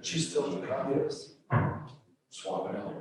She's still in the office. Swap it out.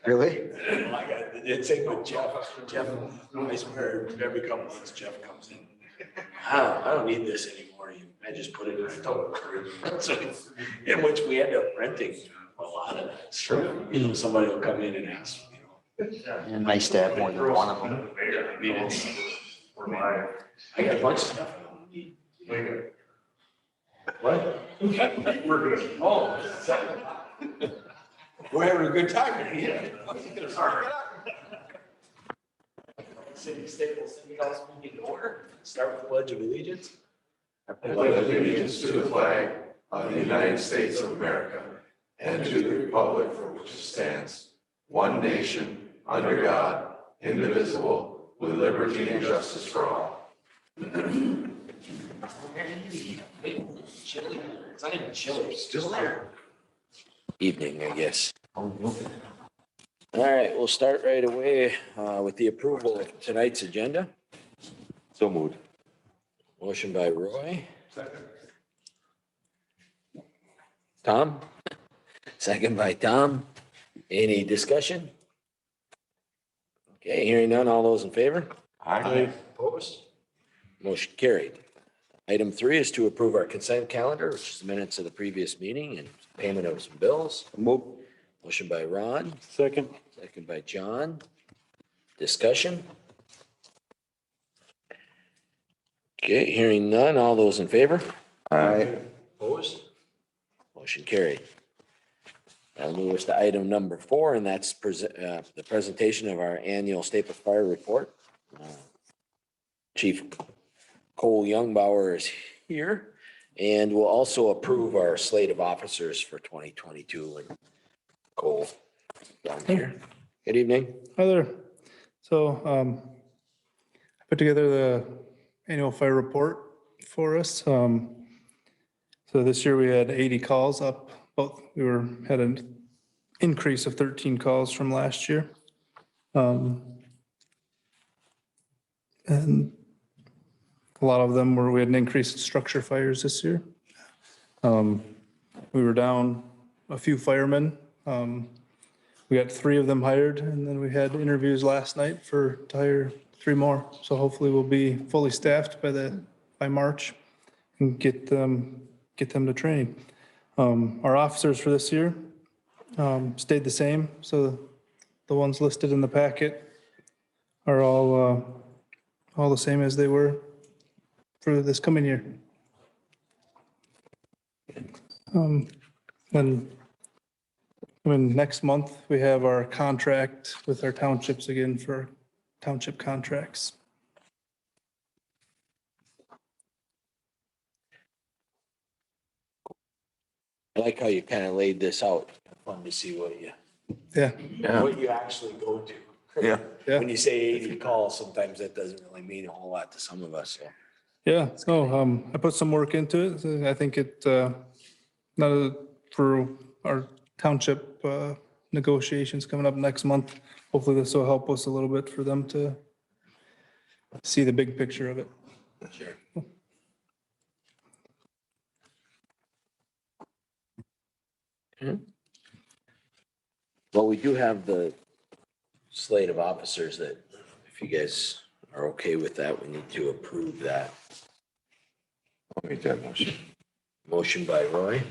Really? It's in with Jeff. Jeff, I swear, every couple months, Jeff comes in. I don't need this anymore. I just put it in a tote. So, in which we end up renting a lot of that. Sure. You know, somebody will come in and ask, And nice to have more than one of them. I mean, it's, I got a bunch of stuff I don't need. What? We're good. Oh. We're having a good time here. City Staples City Council meeting in order. Start with the Pledge of Allegiance. I pledge allegiance to the flag of the United States of America and to the republic for which it stands, one nation, under God, indivisible, with liberty and justice for all. Chili. It's not even chili. Still there. Evening, I guess. All right, we'll start right away with the approval of tonight's agenda. So moved. Motion by Roy. Tom? Second by Tom. Any discussion? Okay, hearing none, all those in favor? Aye. Opposed? Motion carried. Item 3 is to approve our consent calendar, which is the minutes of the previous meeting and payment of some bills. Move. Motion by Ron, Second. second by John. Discussion? Okay, hearing none, all those in favor? Aye. Opposed? Motion carried. That'll move us to item number 4, and that's the presentation of our annual Staples Fire Report. Chief Cole Youngbauer is here, and we'll also approve our slate of officers for 2022. And Cole, down here. Good evening. Hi there. So I put together the annual fire report for us. So this year we had 80 calls up. Had an increase of 13 calls from last year. And a lot of them we had an increase in structure fires this year. We were down a few firemen. We got 3 of them hired, and then we had interviews last night to hire 3 more. So hopefully we'll be fully staffed by March and get them to training. Our officers for this year stayed the same. So the ones listed in the packet are all the same as they were for this coming year. And next month, we have our contract with our townships again for township contracts. I like how you kind of laid this out. Fun to see what you actually go to. Yeah. Yeah. When you say 80 calls, sometimes that doesn't really mean a whole lot to some of us. So. Yeah, so I put some work into it. So I think for our township negotiations coming up next month. Hopefully this will help us a little bit for them to see the big picture of it. Sure. Well, we do have the slate of officers that, if you guys are okay with that, we need to approve that. I'll make that motion. Motion by Roy,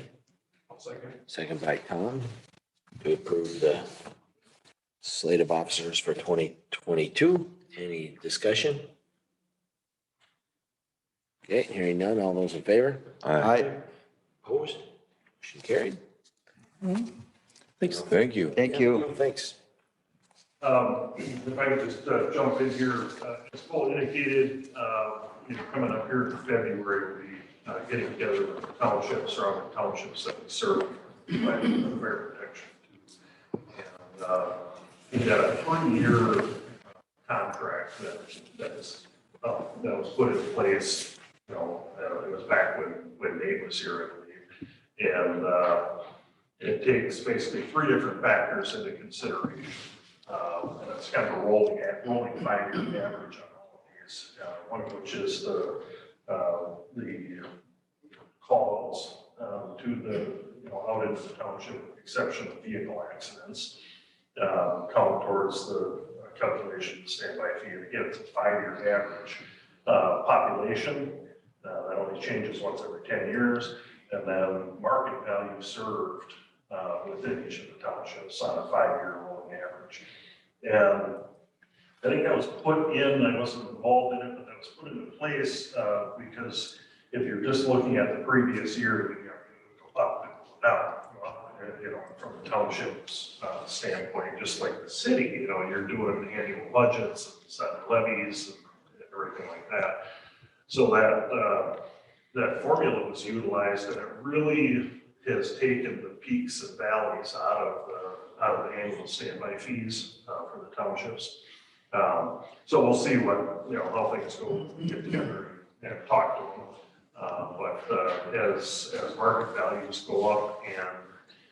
Second. second by Tom, to approve the slate of officers for 2022. Any discussion? Okay, hearing none. All those in favor? Aye. Opposed? Motion carried. Thanks. Thank you. Thank Yeah, you. no, thanks. If I could just jump in here, as Cole indicated, coming up here in February, we'll be getting together with the townships, surrounding townships that we serve, providing fire protection to. And we got a 3-year contract that was put in place, it was back when Nate was here, I believe. And it takes basically 3 different factors into consideration. And it's kind of a rolling 5-year average on all of these. One of which is the calls to the, out into the township, exception of vehicle accidents, count towards the calculation of standby fee. And again, it's a 5-year average. Population, that only changes once every 10 years. And then market value served within each of the townships on a 5-year rolling average. And I think that was put in, I wasn't involved in it, but that was put into place because if you're just looking at the previous year, you go up and go down. From the township's standpoint, just like the city, you're doing annual budgets and setting levies and everything like that. So that formula was utilized, and it really has taken the peaks and valleys out of the annual standby fees for the townships. So we'll see what, how things go, get together and talk to them. But as market values go up, and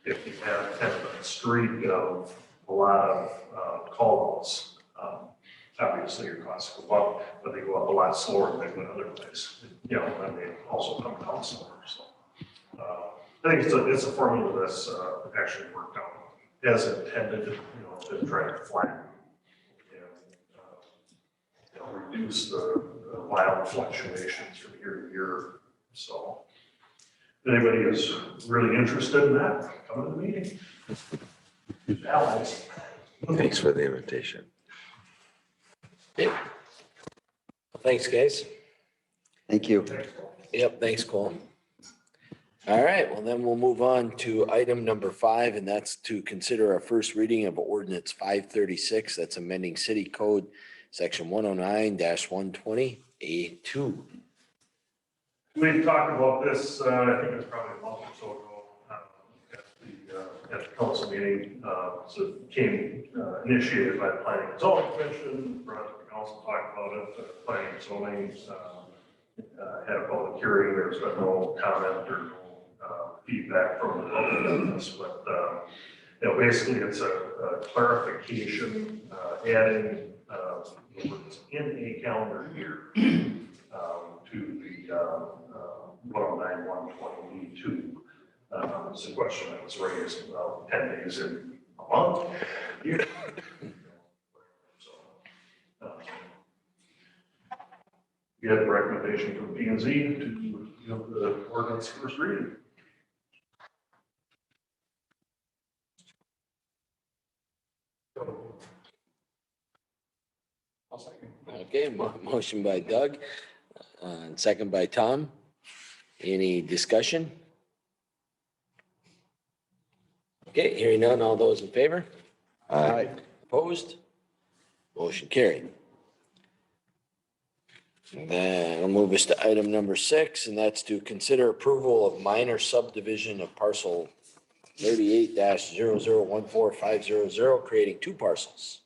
if you have kind of a streak of a lot of calls, obviously your costs go up, but they go up a lot slower than they would otherwise. And they also come down slower. So I think it's a formula that's actually worked out as intended, to try to flatten and reduce the wild fluctuations from year to year. So if anybody is really interested in that, come to the meeting. Allies. Thanks for the invitation. Yeah. Thanks, guys. Thank you. Yep, thanks, Cole. All right, well, then we'll move on to item number 5, and that's to consider our first reading of ordinance 536. That's amending city code section 109-120A2. We talked about this, I think it was probably a month or so ago at the council meeting. So it came initiated by the Planning and Zoning Commission, brought to the council, talked about it. Planning and Zoning had a public hearing. There's been no comment or no feedback from the public on this, but basically it's a clarification, adding the words in a calendar year to the 109-120E2. It's a question that was raised about 10 days in a month. So you had the recommendation from P&Z to give the ordinance first reading. Okay, motion by Doug, and second by Tom. Any discussion? Okay, hearing none, all those in favor? Aye. Opposed? Motion carried. And then I'll move us to item number 6, and that's to consider approval of minor subdivision of parcel 38-00145000, creating 2 parcels.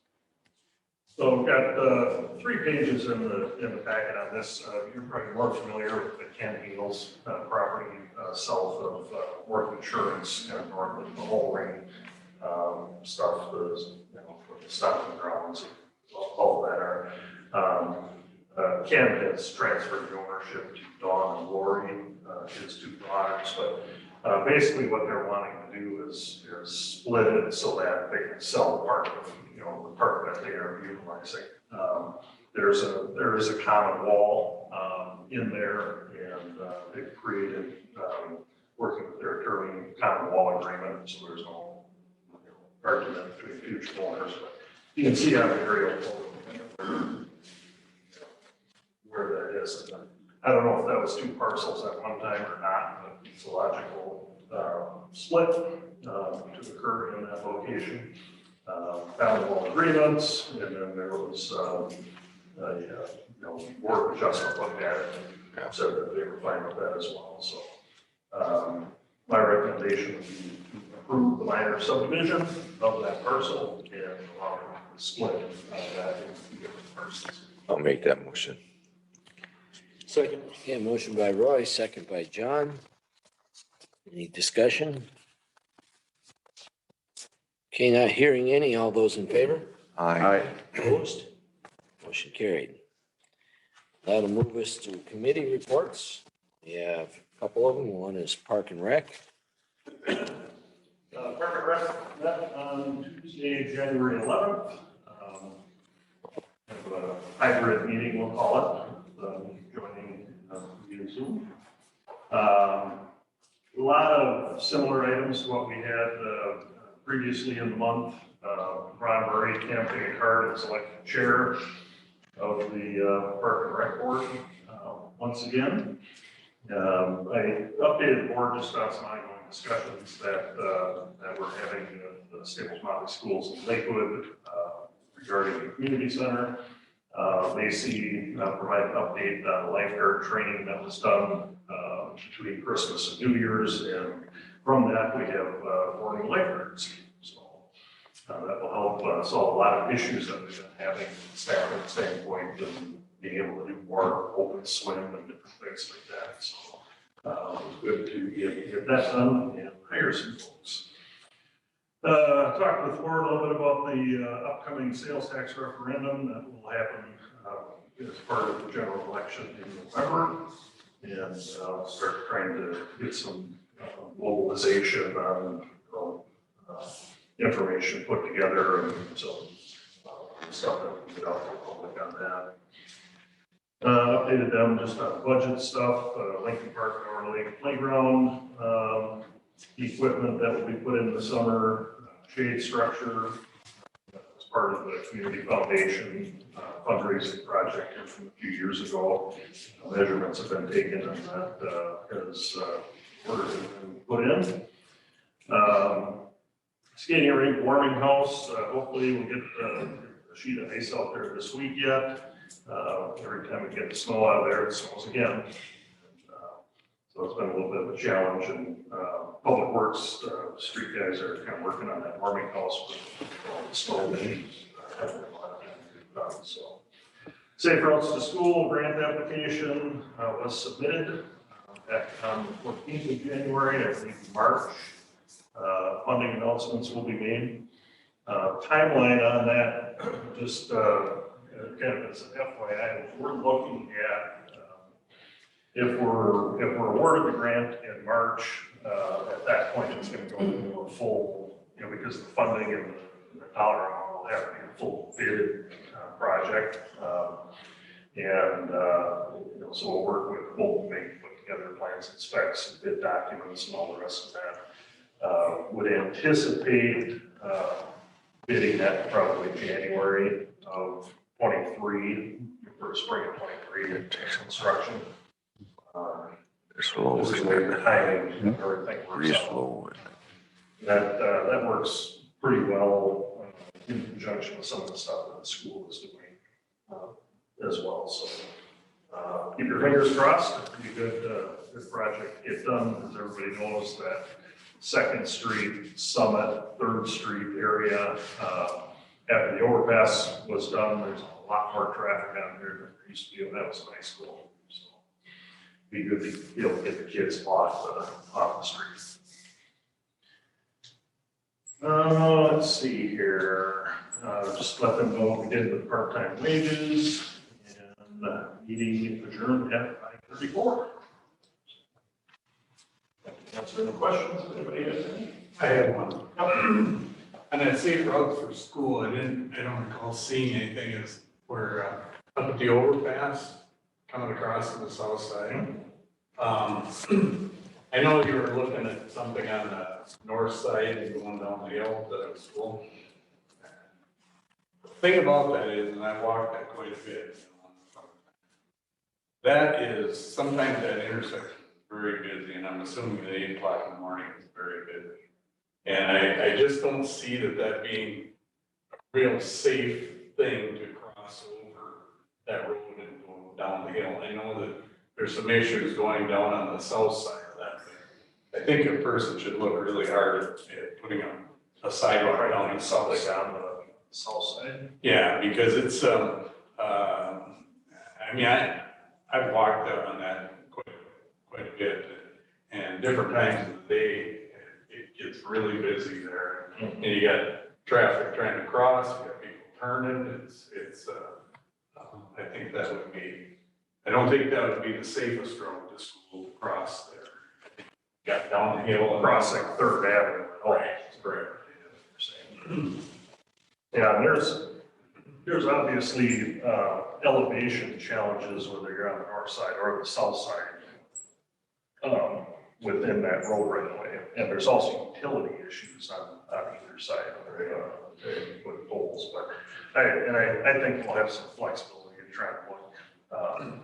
So we've got 3 pages in the packet on this. You're probably more familiar with the Ken Hales property south of Worth Insurance and north of the whole ring stuff, the stopping grounds, all of that are. Ken has transferred the ownership to Dawn and Lori, his 2 daughters, but basically what they're wanting to do is split it so that they can sell part of the part that they are utilizing. There is a common wall in there, and they've created, working with their attorney, common wall agreement, so there's no argument between future owners. But you can see on the aerial photo where that is. I don't know if that was 2 parcels at one time or not, but it's a logical split to occur in that location. Found all agreements, and then there was board of adjustment looked at it and said that they were fine with that as well. So my recommendation would be to approve the minor subdivision of that parcel and allow the split of that into different parcels. I'll make that motion. Second. Okay, motion by Roy, second by John. Any discussion? Okay, not hearing any. All those in favor? Aye. Opposed? Motion carried. That'll move us to committee reports. We have a couple of them. One is Park and Rec. Park and Rec met on Tuesday, January 11th. Have a hybrid meeting, we'll call it, joining via Zoom. A lot of similar items to what we had previously in the month. Ron Murray, campaign card, is elected chair of the Park and Rec Board once again. I updated the board just on some ongoing discussions that we're having at the Staples Motley Schools in Lakewood regarding the community center. They provide an update on the lifeguard training that was done between Christmas and New Year's, and from that we have 4 new lifeguards. So that will help solve a lot of issues that we've been having from a staffing standpoint and being able to do more open swim and different things like that. So it was good to get that done and hire some folks. Talked with the board a little bit about the upcoming sales tax referendum that will happen as part of the general election in November, and start trying to get some mobilization on information put together and some stuff that we can get out to the public on that. Updated them just on budget stuff, Lincoln Park North Lake Playground, equipment that will be put in the summer, shade structure as part of the community foundation fundraising project from a few years ago. Measurements have been taken and that as orders have been put in. Skating rink, warming house, hopefully we'll get a sheet of ice out there this week yet. Every time we get the snow out of there, it snows again. So it's been a little bit of a challenge, and Public Works, street guys are kind of working on that warming house with all the snow issues. So Safe Routes to School grant application was submitted back on the 14th of January, I think March. Funding announcements will be made. Timeline on that, just kind of as an FYI, we're looking at if we're awarded the grant in March, at that point it's going to go into a full, because the funding and the dollar amount will have to be a full bid project, so we'll work with both to put together plans and specs and bid documents and all the rest of that. Would anticipate bidding that probably January of 23 for spring of 23 construction. Slow. This is where the timing and everything works out. Slow. That works pretty well in conjunction with some of the stuff that the school is doing as well. So keep your fingers crossed. It's a pretty good project. Get done, as everybody knows, that 2nd Street, Summit, 3rd Street area after the overpass was done, there's a lot more traffic on there than there used to be when that was high school. So be good to be able to get the kids off the streets. Let's see here. Just let them know what we did with part-time wages and meeting adjourned at 5:34. Answer any questions? Anybody has any? I have one. On that safe route for school, I don't recall seeing anything as where, up at the overpass, coming across to the south side. I know you were looking at something on the north side and going down the hill to the school. The thing about that is, and I walked that quite a bit, that is, sometimes that intersection is very busy, and I'm assuming at 8 o'clock in the morning is very busy. And I just don't see that being a real safe thing to cross over that road and go down the hill. I know that there's some issues going down on the south side of that. I think a person should look really hard at putting a sidewalk right down the south side. On the south side. Yeah, because it's, I mean, I've walked out on that quite a bit, and different times of the day, it gets really busy there. And you got traffic trying to cross, you got people turning, I think that would be, I don't think that would be the safest road to school to cross there. Got downhill. Crossing Third Avenue. Right, correct. Yeah, and there's obviously elevation challenges whether you're on the north side or the south side within that road right away. And there's also utility issues on either side with poles. But I think we'll have some flexibility in trying to look,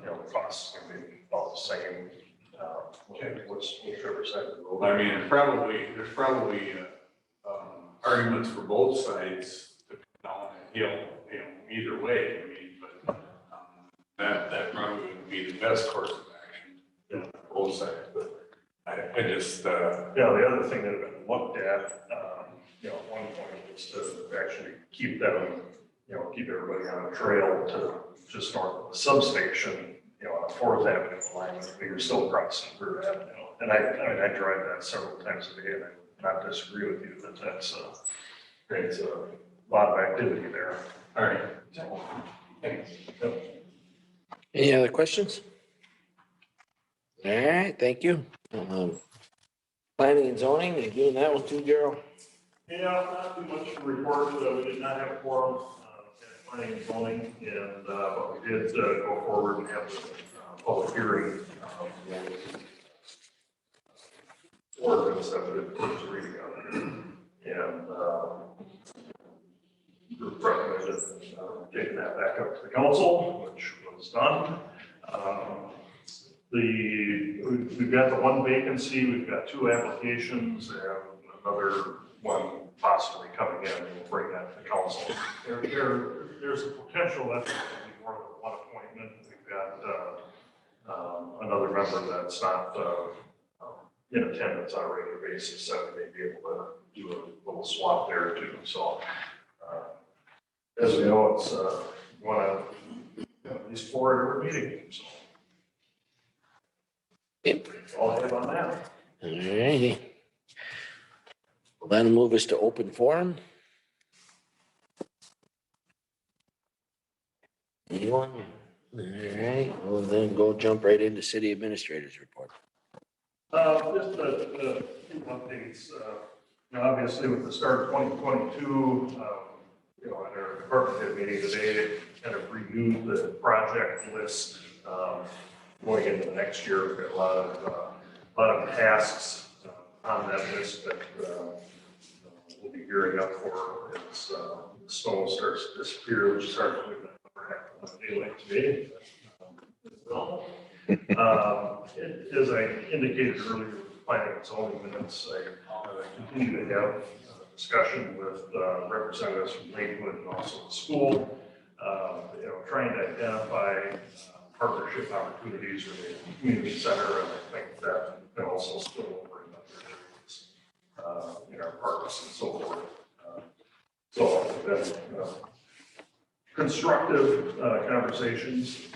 the costs can be about the same, whichever side of the road. I mean, there's probably arguments for both sides to come down the hill, either way. I mean, but that probably would be the best course of action, both sides. But I just the other thing that had been looked at, at one point was to actually keep them, keep everybody on a trail to just north of the substation, on the 4th Avenue alignment, but you're still crossing Third Avenue. And I drive that several times a day, and I would not disagree with you that that's a lot of activity there. all right. Thanks. Any other questions? All right, thank you. Planning and zoning, you doing that one too, Gerald? Yeah, not too much to report. We did not have a quorum at planning and zoning, and but we did go forward and have the public hearing. Ordinance that we did first reading on, and recommended taking that back up to the council, which was done. We've got the one vacancy, we've got 2 applications, and another one possibly coming in. We'll bring that to the council. There's a potential that there could be more than one appointment. We've got another member that's not in attendance on a regular basis, so we may be able to do a little swap there too. So as we know, it's one of at least 4 every meeting. So Yep. all I have on that. All righty. Well, that'll move us to open forum. Anyone? All right, we'll then jump right into city administrator's report. Just a few updates. Obviously with the start of 2022, at our department head meeting today, kind of renewed the project list. Going into the next year, we've got a lot of tasks on that list that we'll be gearing up for as the snow starts to disappear, which starts with a day like today. As I indicated earlier, with planning and zoning minutes, I continue to have discussion with representatives from Lakewood and also the school, trying to identify partnership opportunities with the community center, and I think that can also spill over in other areas in our parks and so forth. So I've been constructive conversations.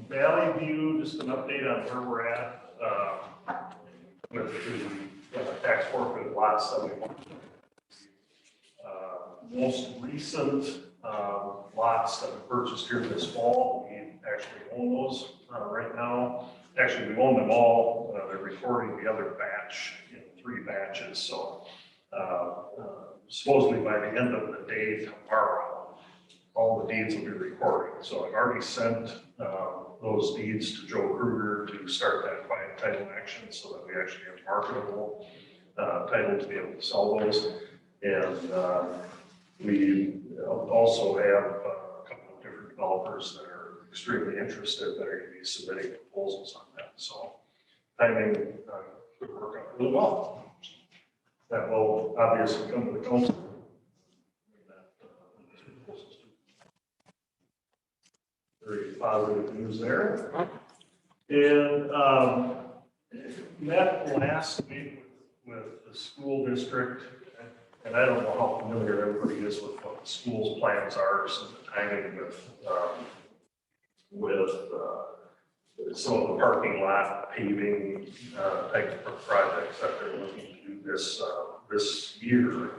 Valley View, just an update on where we're at with the tax forfeit lot 71. Most recent lots that we purchased here this fall, we actually own those right now. Actually, we own them all. They're recording the other batch in 3 batches. So supposedly by the end of the day tomorrow, all the deeds will be recorded. So I've already sent those deeds to Joe Kruger to start that quiet title action so that we actually have marketable title to be able to sell those. And we also have a couple of different developers that are extremely interested that are going to be submitting proposals on that. So timing could work out really well. That will obviously come to the council. Very positive news there. And met last week with the school district, and I don't know how familiar everybody is with what the school's plans are, so the timing with some of the parking lot paving type of projects that they're looking to do this year.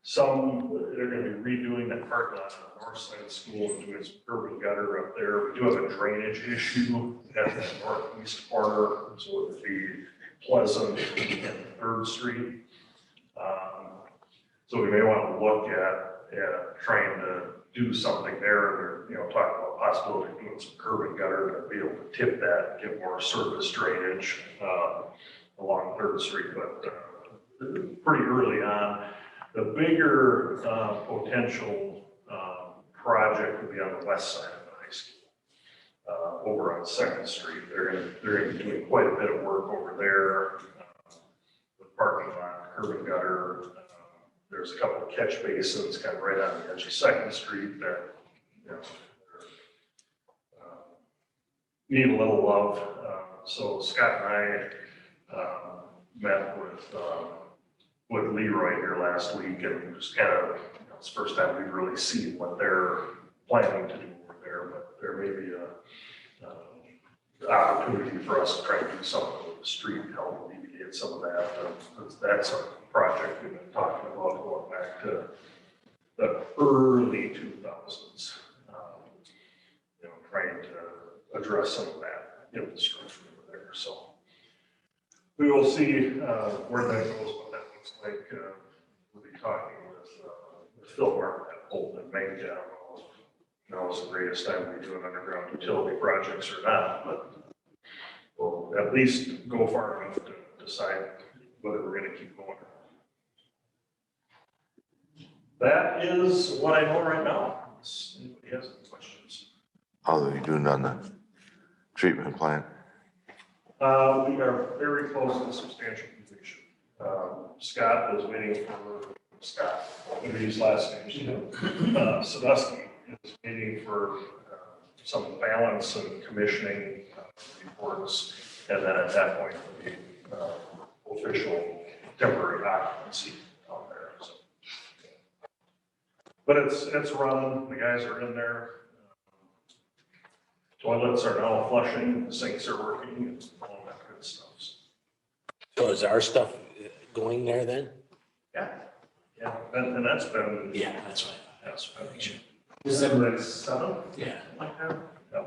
Some, they're going to be redoing that parking lot on the north side of the school and doing some curb and gutter up there. We do have a drainage issue at the northeast corner, so it would be Pleasant and 3rd Street. So we may want to look at trying to do something there, or, you know, talk about possibility of doing some curb and gutter to be able to tip that and get more surface drainage along 3rd Street, but pretty early on. The bigger potential project would be on the west side of the high school, over on 2nd Street. They're going to be doing quite a bit of work over there, with parking lot, curb and gutter. There's a couple of catch basins kind of right on the edge of 2nd Street that, you know, need a little love. So Scott and I met with Leroy here last week, and just kind of, you know, it's the first time we've really seen what they're planning to do over there, but there may be a opportunity for us to try to do something with the street to help alleviate some of that. That's a project we've been talking about going back to the early 2000s, you know, trying to address some of that infrastructure over there. So we will see where that goes, what that looks like. We'll be talking with Phil Martin at Bolton and Maine. I don't know if now is the greatest time to be doing underground utility projects or not, but we'll at least go far enough to decide whether we're going to keep going. That is what I know right now. Unless anybody has any questions. How are you doing on the treatment plant? We are very close to substantial completion. Scott is waiting for what are his last names? Sedusky is waiting for some balance and commissioning reports, and then at that point it'll be official temporary occupancy out there. So. But it's running. The guys are in there. Toilets are now flushing. The sinks are working. And all that good stuff. So is our stuff going there then? Yeah, and that's been. Yeah, that's right. That's been. Sure. December 7th. Yeah. Like that. Yeah.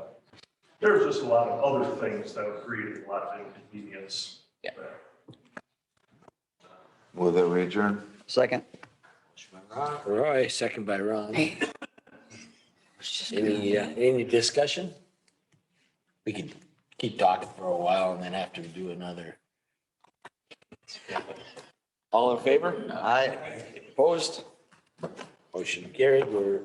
There's just a lot of other things that have created a lot of inconvenience. Yeah. Will that we adjourn? Second. Roy, second by Ron. Any discussion? We could keep talking for a while and then have to do another. All in favor? Aye. Opposed? Motion carried. We're